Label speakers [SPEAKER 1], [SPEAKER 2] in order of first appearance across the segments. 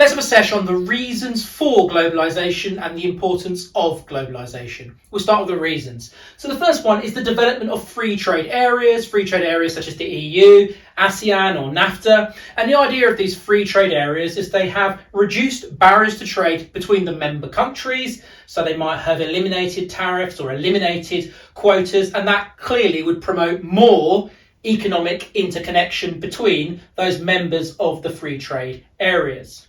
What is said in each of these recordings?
[SPEAKER 1] Let's have a session on the reasons for globalisation and the importance of globalisation. We'll start with the reasons. So the first one is the development of free trade areas such as the EU, ASEAN or NAFTA. And the idea of these free trade areas is they have reduced barriers to trade between the member countries. So they might have eliminated tariffs or eliminated quotas, and that clearly would promote more economic interconnection between those members of the free trade areas.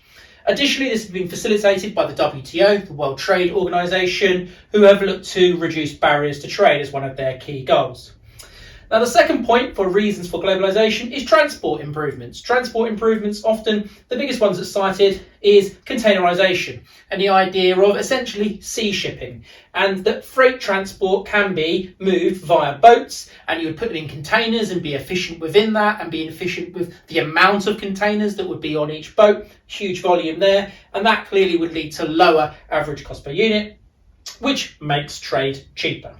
[SPEAKER 1] Additionally, this has been facilitated by the WTO, the World Trade Organization, who have looked to reduce barriers to trade as one of their key goals. Now, the second point for reasons for globalisation is transport improvements. Transport improvements, often the biggest ones that's cited is containerisation and the idea of essentially sea shipping, and that freight transport can be moved via boats, and you would put them in containers and be efficient within that and be efficient with the amount of containers that would be on each boat, huge volume there, and that clearly would lead to lower average cost per unit, which makes trade cheaper.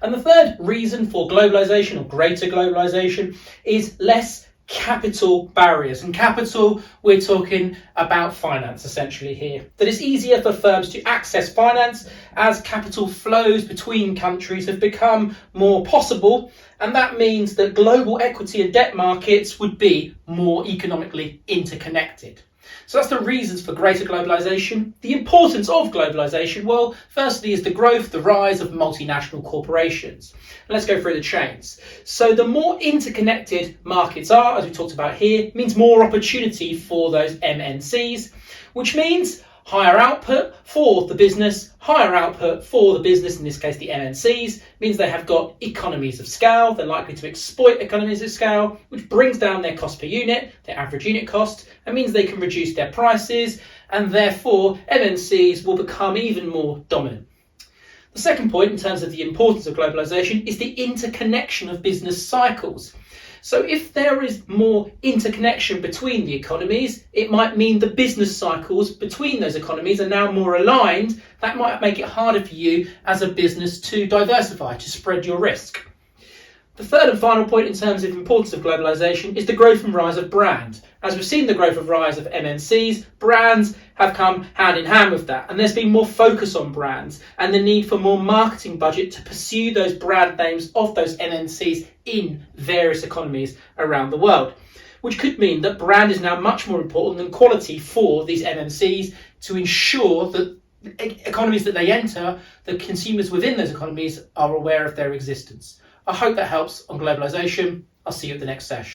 [SPEAKER 1] And the third reason for globalisation or greater globalisation is less capital barriers. And capital, we're talking about finance essentially here. That it's easier for firms to access finance as capital flows between countries have become more possible. And that means that global equity and debt markets would be more economically interconnected. So that's the reasons for greater globalisation. The importance of globalisation, well, firstly is the growth, the rise of multinational corporations. And let's go through the chains. So the more interconnected markets are, as we talked about here, means more opportunity for those MNCs, which means higher output for the business. Higher output for the business, in this case the MNCs, means they have got economies of scale. They're likely to exploit economies of scale, which brings down their cost per unit, their average unit cost, and means they can reduce their prices, and therefore MNCs will become even more dominant. The second point in terms of the importance of globalisation is the interconnection of business cycles. So if there is more interconnection between the economies, it might mean the business cycles between those economies are now more aligned. That might make it harder for you as a business to diversify, to spread your risk. The third and final point in terms of importance of globalisation is the growth and rise of brand. As we've seen the growth and rise of MNCs, brands have come hand in hand with that, and there's been more focus on brands and the need for more marketing budget to pursue those brand names of those MNCs in various economies around the world, which could mean that brand is now much more important than quality for these MNCs to ensure that economies that they enter, the consumers within those economies are aware of their existence. I hope that helps on globalisation. I'll see you at the next session.